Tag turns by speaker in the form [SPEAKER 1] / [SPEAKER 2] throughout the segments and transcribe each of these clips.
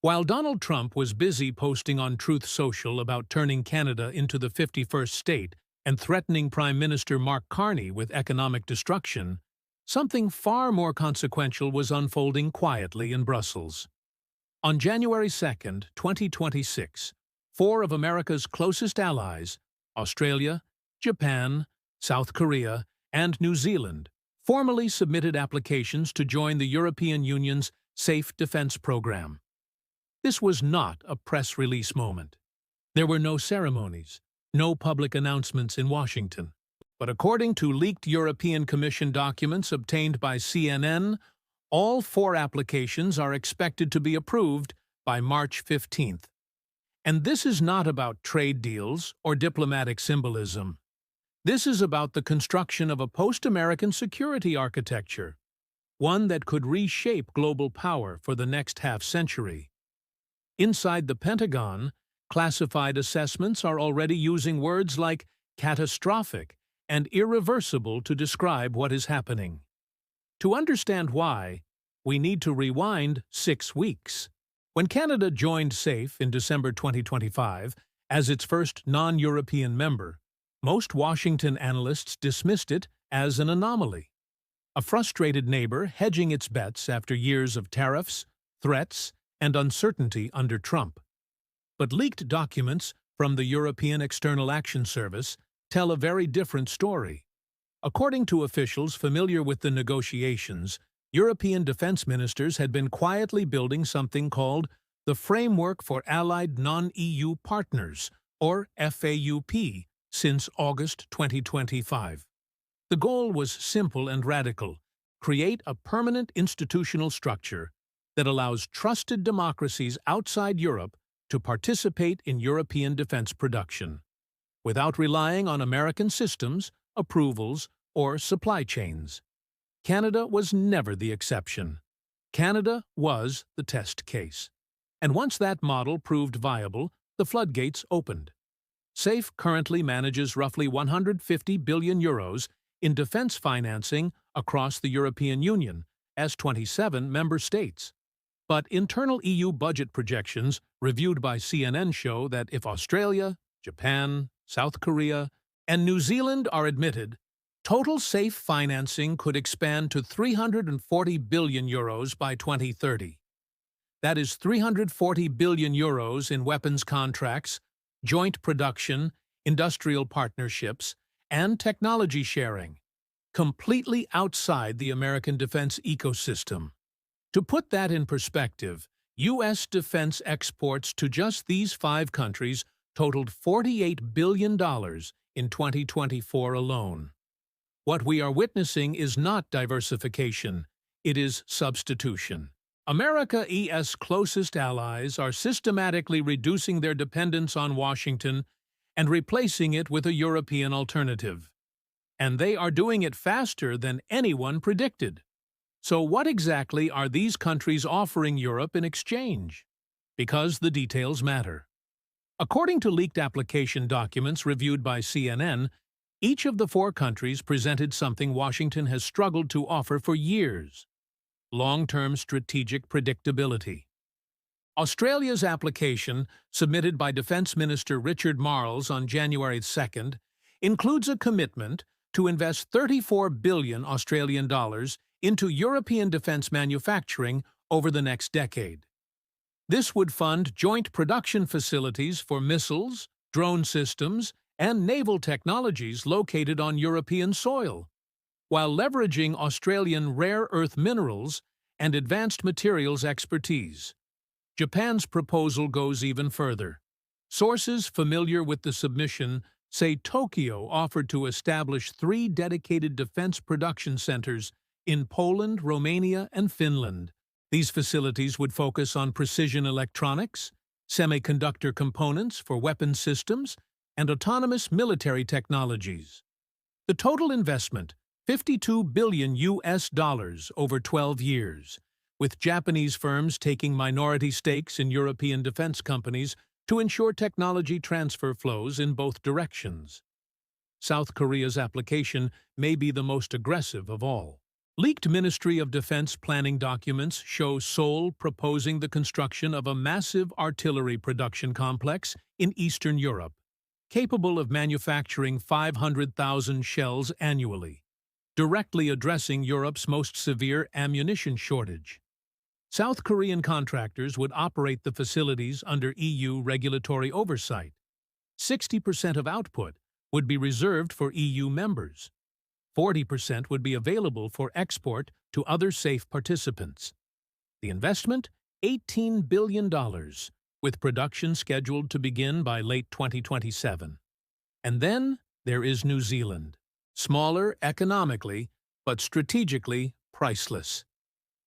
[SPEAKER 1] While Donald Trump was busy posting on Truth Social about turning Canada into the 51st state and threatening Prime Minister Mark Carney with economic destruction, something far more consequential was unfolding quietly in Brussels. On January 2, 2026, four of America's closest allies, Australia, Japan, South Korea, and New Zealand, formally submitted applications to join the European Union's Safe Defense Program. This was not a press release moment. There were no ceremonies, no public announcements in Washington. But according to leaked European Commission documents obtained by CNN, all four applications are expected to be approved by March 15th. And this is not about trade deals or diplomatic symbolism. This is about the construction of a post-American security architecture, one that could reshape global power for the next half-century. Inside the Pentagon, classified assessments are already using words like catastrophic and irreversible to describe what is happening. To understand why, we need to rewind 6 weeks. When Canada joined SAFE in December 2025 as its first non-European member, most Washington analysts dismissed it as an anomaly. A frustrated neighbor hedging its bets after years of tariffs, threats, and uncertainty under Trump. But leaked documents from the European External Action Service tell a very different story. According to officials familiar with the negotiations, European defense ministers had been quietly building something called the Framework for Allied Non-EU Partners, or FAUP, since August 2025. The goal was simple and radical: create a permanent institutional structure that allows trusted democracies outside Europe to participate in European defense production, without relying on American systems, approvals, or supply chains. Canada was never the exception. Canada was the test case. And once that model proved viable, the floodgates opened. SAFE currently manages roughly 150 billion euros in defense financing across the European Union as 27 member states. But internal EU budget projections reviewed by CNN show that if Australia, Japan, South Korea, and New Zealand are admitted, total SAFE financing could expand to 340 billion euros by 2030. That is 340 billion euros in weapons contracts, joint production, industrial partnerships, and technology sharing, completely outside the American defense ecosystem. To put that in perspective, U.S. defense exports to just these 5 countries totaled $48 billion in 2024 alone. What we are witnessing is not diversification, it is substitution. America's closest allies are systematically reducing their dependence on Washington and replacing it with a European alternative. And they are doing it faster than anyone predicted. So what exactly are these countries offering Europe in exchange? Because the details matter. According to leaked application documents reviewed by CNN, each of the 4 countries presented something Washington has struggled to offer for years: long-term strategic predictability. Australia's application, submitted by Defence Minister Richard Marles on January 2nd, includes a commitment to invest 34 billion Australian dollars into European defense manufacturing over the next decade. This would fund joint production facilities for missiles, drone systems, and naval technologies located on European soil, while leveraging Australian rare earth minerals and advanced materials expertise. Japan's proposal goes even further. Sources familiar with the submission say Tokyo offered to establish 3 dedicated defense production centers in Poland, Romania, and Finland. These facilities would focus on precision electronics, semiconductor components for weapon systems, and autonomous military technologies. The total investment, $52 billion over 12 years, with Japanese firms taking minority stakes in European defense companies to ensure technology transfer flows in both directions. South Korea's application may be the most aggressive of all. Leaked Ministry of Defense planning documents show Seoul proposing the construction of a massive artillery production complex in Eastern Europe, capable of manufacturing 500,000 shells annually, directly addressing Europe's most severe ammunition shortage. South Korean contractors would operate the facilities under EU regulatory oversight. 60% of output would be reserved for EU members. 40% would be available for export to other safe participants. The investment? $18 billion, with production scheduled to begin by late 2027. And then there is New Zealand. Smaller economically, but strategically priceless.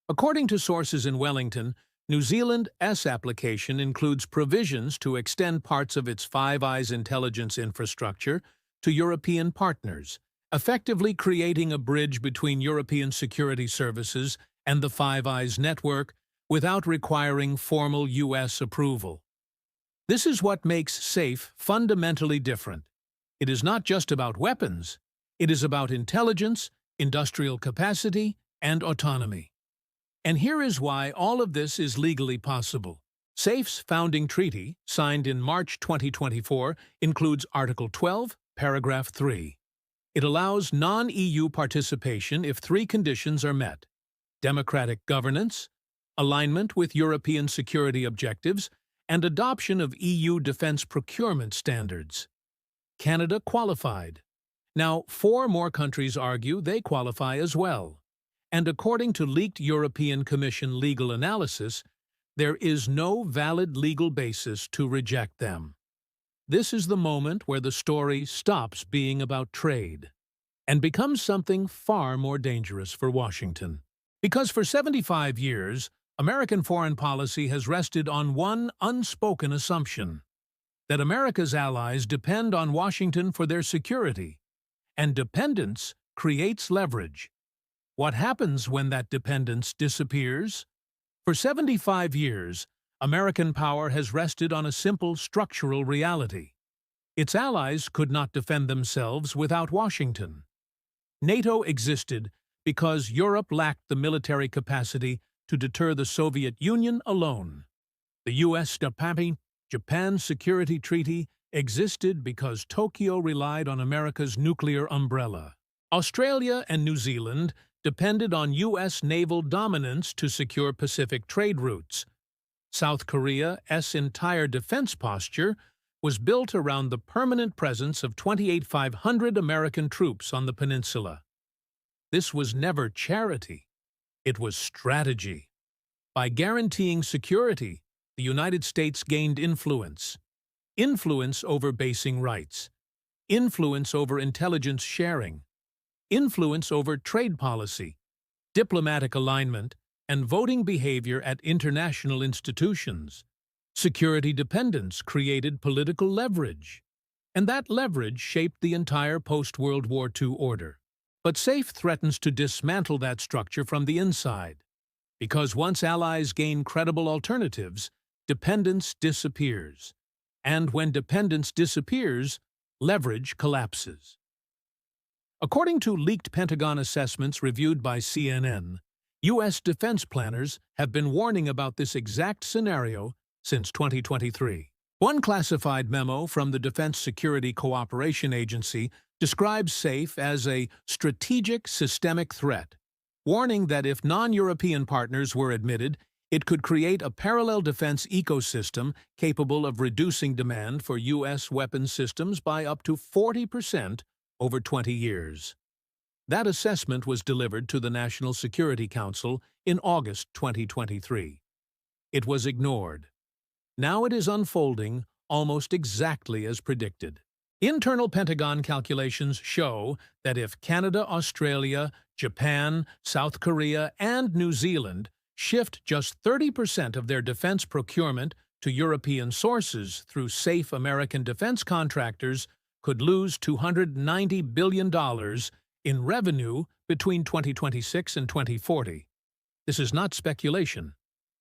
[SPEAKER 1] According to sources in Wellington, New Zealand's application includes provisions to extend parts of its Five Eyes intelligence infrastructure to European partners, effectively creating a bridge between European security services and the Five Eyes network without requiring formal U.S. approval. This is what makes SAFE fundamentally different. It is not just about weapons. It is about intelligence, industrial capacity, and autonomy. And here is why all of this is legally possible. SAFE's founding treaty, signed in March 2024, includes Article 12, Paragraph 3. It allows non-EU participation if three conditions are met: democratic governance, alignment with European security objectives, and adoption of EU defense procurement standards. Canada qualified. Now, 4 more countries argue they qualify as well. And according to leaked European Commission legal analysis, there is no valid legal basis to reject them. This is the moment where the story stops being about trade and becomes something far more dangerous for Washington. Because for 75 years, American foreign policy has rested on one unspoken assumption: that America's allies depend on Washington for their security, and dependence creates leverage. What happens when that dependence disappears? For 75 years, American power has rested on a simple structural reality. Its allies could not defend themselves without Washington. NATO existed because Europe lacked the military capacity to deter the Soviet Union alone. The U.S.-Japan Security Treaty existed because Tokyo relied on America's nuclear umbrella. Australia and New Zealand depended on U.S. naval dominance to secure Pacific trade routes. South Korea's entire defense posture was built around the permanent presence of 28,500 American troops on the peninsula. This was never charity. It was strategy. By guaranteeing security, the United States gained influence. Influence over basing rights. Influence over intelligence sharing. Influence over trade policy, diplomatic alignment, and voting behavior at international institutions. Security dependence created political leverage, and that leverage shaped the entire post-World War II order. But SAFE threatens to dismantle that structure from the inside, because once allies gain credible alternatives, dependence disappears. And when dependence disappears, leverage collapses. According to leaked Pentagon assessments reviewed by CNN, U.S. defense planners have been warning about this exact scenario since 2023. One classified memo from the Defense Security Cooperation Agency describes SAFE as a strategic systemic threat, warning that if non-European partners were admitted, it could create a parallel defense ecosystem capable of reducing demand for U.S. weapons systems by up to 40% over 20 years. That assessment was delivered to the National Security Council in August 2023. It was ignored. Now it is unfolding almost exactly as predicted. Internal Pentagon calculations show that if Canada, Australia, Japan, South Korea, and New Zealand shift just 30% of their defense procurement to European sources through safe American defense contractors, could lose $290 billion in revenue between 2026 and 2040. This is not speculation.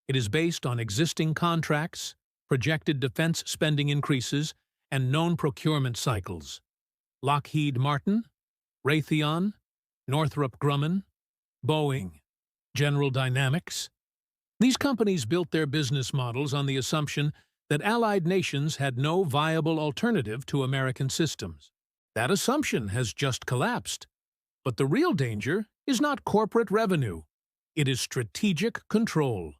[SPEAKER 1] It is based on existing contracts, projected defense spending increases, and known procurement cycles. Lockheed Martin, Raytheon, Northrop Grumman, Boeing, General Dynamics. These companies built their business models on the assumption that allied nations had no viable alternative to American systems. That assumption has just collapsed. But the real danger is not corporate revenue. It is strategic control.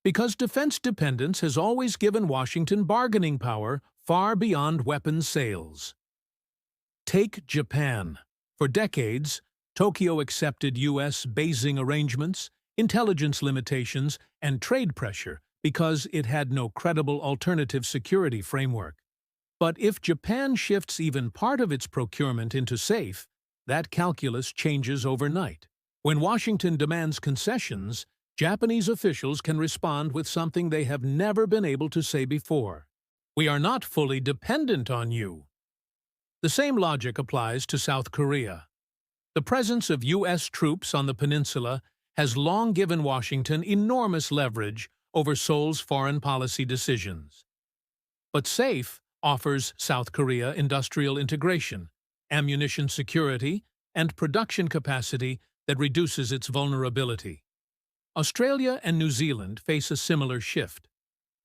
[SPEAKER 1] Because defense dependence has always given Washington bargaining power far beyond weapons sales. Take Japan. For decades, Tokyo accepted U.S. basing arrangements, intelligence limitations, and trade pressure because it had no credible alternative security framework. But if Japan shifts even part of its procurement into SAFE, that calculus changes overnight. When Washington demands concessions, Japanese officials can respond with something they have never been able to say before. We are not fully dependent on you. The same logic applies to South Korea. The presence of U.S. troops on the peninsula has long given Washington enormous leverage over Seoul's foreign policy decisions. But SAFE offers South Korea industrial integration, ammunition security, and production capacity that reduces its vulnerability. Australia and New Zealand face a similar shift.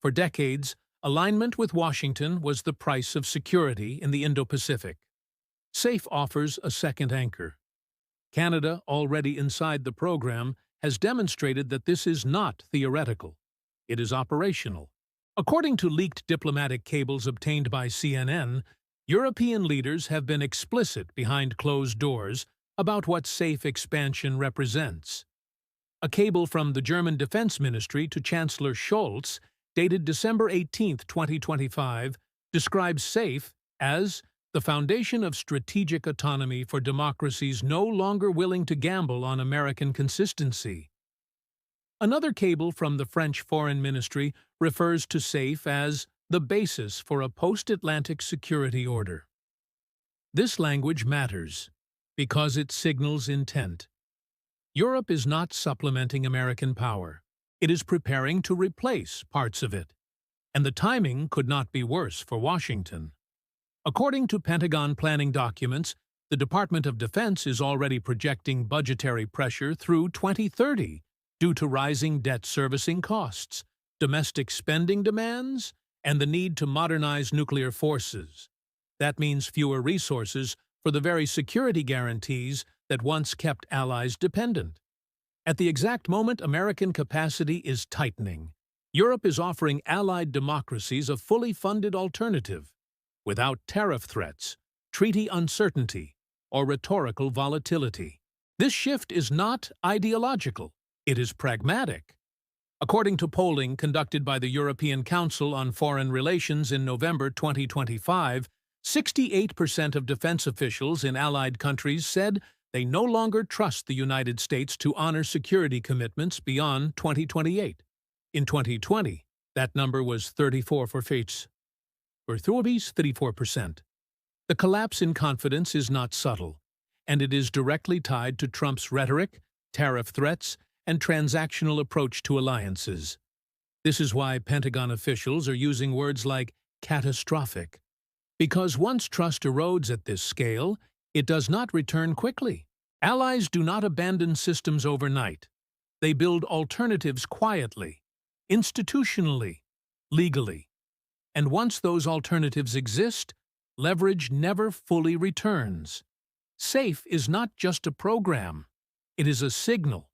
[SPEAKER 1] For decades, alignment with Washington was the price of security in the Indo-Pacific. SAFE offers a second anchor. Canada, already inside the program, has demonstrated that this is not theoretical. It is operational. According to leaked diplomatic cables obtained by CNN, European leaders have been explicit behind closed doors about what SAFE expansion represents. A cable from the German Defense Ministry to Chancellor Scholz, dated December 18, 2025, describes SAFE as the foundation of strategic autonomy for democracies no longer willing to gamble on American consistency. Another cable from the French Foreign Ministry refers to SAFE as the basis for a post-Atlantic security order. This language matters because it signals intent. Europe is not supplementing American power. It is preparing to replace parts of it. And the timing could not be worse for Washington. According to Pentagon planning documents, the Department of Defense is already projecting budgetary pressure through 2030 due to rising debt servicing costs, domestic spending demands, and the need to modernize nuclear forces. That means fewer resources for the very security guarantees that once kept allies dependent. At the exact moment American capacity is tightening, Europe is offering allied democracies a fully funded alternative, without tariff threats, treaty uncertainty, or rhetorical volatility. This shift is not ideological, it is pragmatic. According to polling conducted by the European Council on Foreign Relations in November 2025, 68% of defense officials in allied countries said they no longer trust the United States to honor security commitments beyond 2028. In 2020, that number was 34%. For 34%. The collapse in confidence is not subtle, and it is directly tied to Trump's rhetoric, tariff threats, and transactional approach to alliances. This is why Pentagon officials are using words like catastrophic. Because once trust erodes at this scale, it does not return quickly. Allies do not abandon systems overnight. They build alternatives quietly, institutionally, legally. And once those alternatives exist, leverage never fully returns. SAFE is not just a program. It is a signal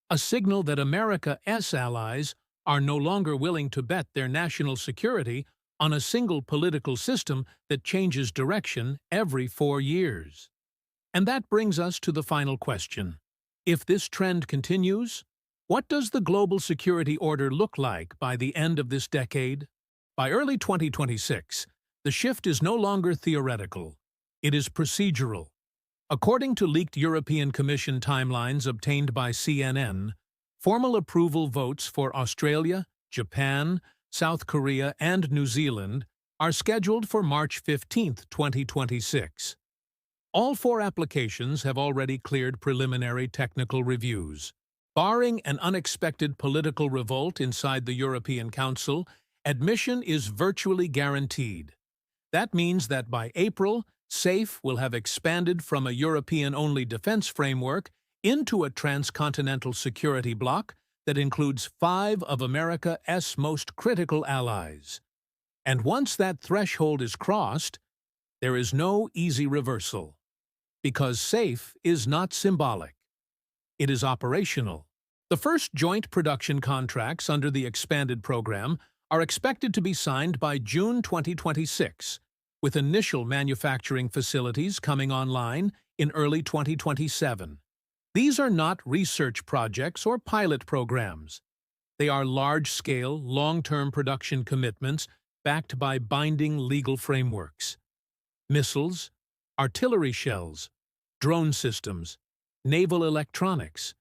[SPEAKER 1] that America's allies are no longer willing to bet their national security on a single political system that changes direction every 4 years. And that brings us to the final question. If this trend continues, what does the global security order look like by the end of this decade? By early 2026, the shift is no longer theoretical. It is procedural. According to leaked European Commission timelines obtained by CNN, formal approval votes for Australia, Japan, South Korea, and New Zealand are scheduled for March 15, 2026. All 4 applications have already cleared preliminary technical reviews. Barring an unexpected political revolt inside the European Council, admission is virtually guaranteed. That means that by April, SAFE will have expanded from a European-only defense framework into a transcontinental security bloc that includes 5 of America's most critical allies. And once that threshold is crossed, there is no easy reversal. Because SAFE is not symbolic. It is operational. The first joint production contracts under the expanded program are expected to be signed by June 2026, with initial manufacturing facilities coming online in early 2027. These are not research projects or pilot programs. They are large-scale, long-term production commitments backed by binding legal frameworks. Missiles, artillery shells, drone systems, naval electronics,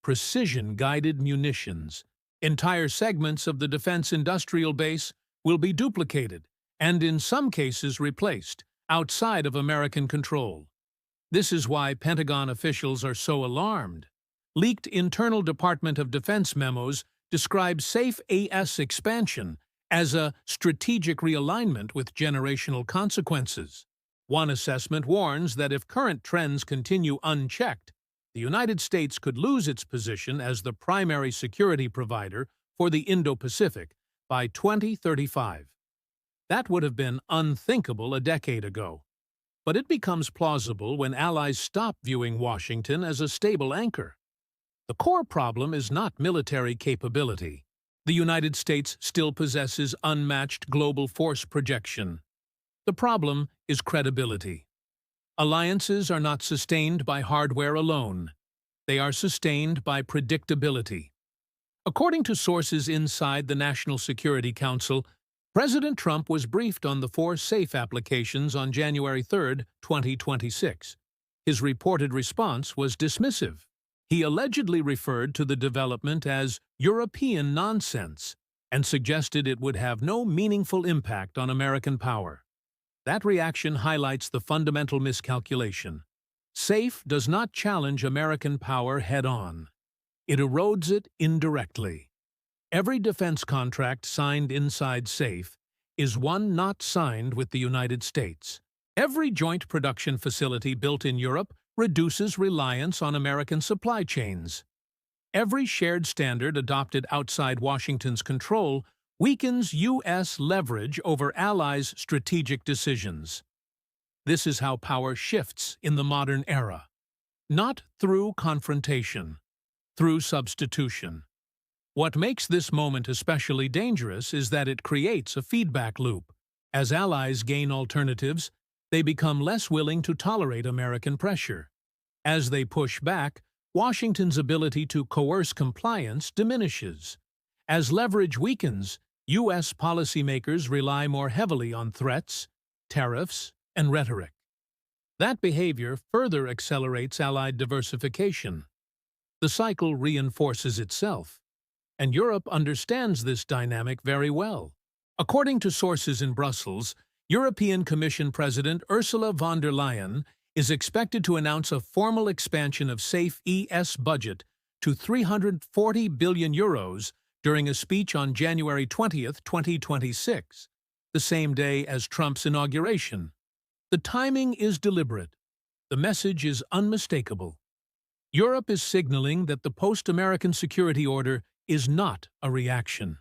[SPEAKER 1] precision-guided munitions. Entire segments of the defense industrial base will be duplicated and in some cases replaced outside of American control. This is why Pentagon officials are so alarmed. Leaked internal Department of Defense memos describe SAFE-AS expansion as a strategic realignment with generational consequences. One assessment warns that if current trends continue unchecked, the United States could lose its position as the primary security provider for the Indo-Pacific by 2035. That would have been unthinkable a decade ago. But it becomes plausible when allies stop viewing Washington as a stable anchor. The core problem is not military capability. The United States still possesses unmatched global force projection. The problem is credibility. Alliances are not sustained by hardware alone. They are sustained by predictability. According to sources inside the National Security Council, President Trump was briefed on the 4 SAFE applications on January 3, 2026. His reported response was dismissive. He allegedly referred to the development as European nonsense and suggested it would have no meaningful impact on American power. That reaction highlights the fundamental miscalculation. SAFE does not challenge American power head-on. It erodes it indirectly. Every defense contract signed inside SAFE is one not signed with the United States. Every joint production facility built in Europe reduces reliance on American supply chains. Every shared standard adopted outside Washington's control weakens U.S. leverage over allies' strategic decisions. This is how power shifts in the modern era. Not through confrontation, through substitution. What makes this moment especially dangerous is that it creates a feedback loop. As allies gain alternatives, they become less willing to tolerate American pressure. As they push back, Washington's ability to coerce compliance diminishes. As leverage weakens, U.S. policymakers rely more heavily on threats, tariffs, and rhetoric. That behavior further accelerates allied diversification. The cycle reinforces itself, and Europe understands this dynamic very well. According to sources in Brussels, European Commission President Ursula von der Leyen is expected to announce a formal expansion of SAFE-ES budget to €340 billion during a speech on January 20, 2026, the same day as Trump's inauguration. The timing is deliberate. The message is unmistakable. Europe is signaling that the post-American security order is not a reaction.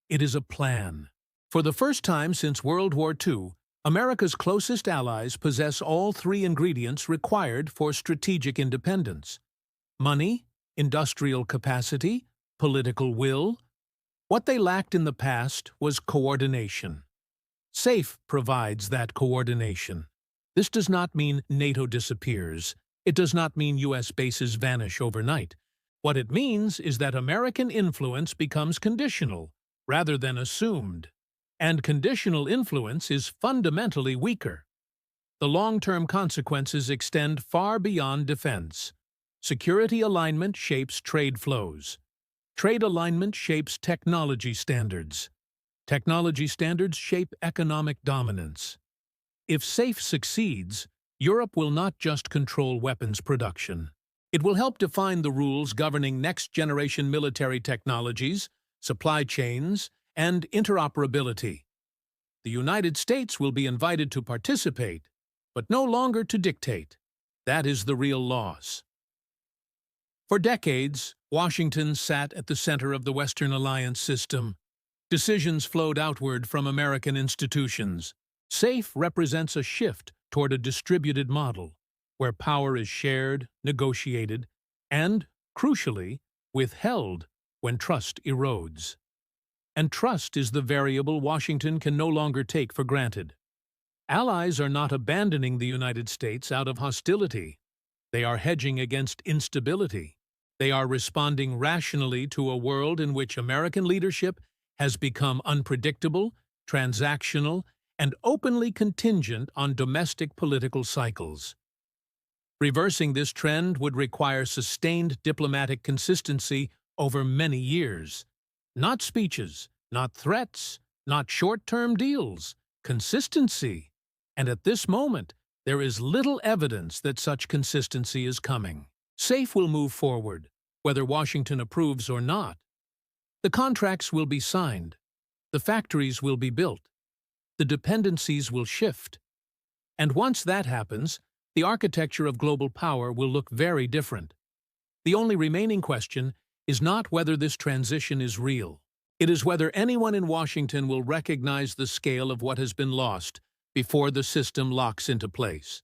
[SPEAKER 1] It is a plan. For the first time since World War II, America's closest allies possess all 3 ingredients required for strategic independence: money, industrial capacity, political will. What they lacked in the past was coordination. SAFE provides that coordination. This does not mean NATO disappears. It does not mean U.S. bases vanish overnight. What it means is that American influence becomes conditional, rather than assumed. And conditional influence is fundamentally weaker. The long-term consequences extend far beyond defense. Security alignment shapes trade flows. Trade alignment shapes technology standards. Technology standards shape economic dominance. If SAFE succeeds, Europe will not just control weapons production. It will help define the rules governing next-generation military technologies, supply chains, and interoperability. The United States will be invited to participate, but no longer to dictate. That is the real loss. For decades, Washington sat at the center of the Western alliance system. Decisions flowed outward from American institutions. SAFE represents a shift toward a distributed model, where power is shared, negotiated, and, crucially, withheld when trust erodes. And trust is the variable Washington can no longer take for granted. Allies are not abandoning the United States out of hostility. They are hedging against instability. They are responding rationally to a world in which American leadership has become unpredictable, transactional, and openly contingent on domestic political cycles. Reversing this trend would require sustained diplomatic consistency over many years. Not speeches, not threats, not short-term deals. Consistency. And at this moment, there is little evidence that such consistency is coming. SAFE will move forward, whether Washington approves or not. The contracts will be signed. The factories will be built. The dependencies will shift. And once that happens, the architecture of global power will look very different. The only remaining question is not whether this transition is real. It is whether anyone in Washington will recognize the scale of what has been lost before the system locks into place.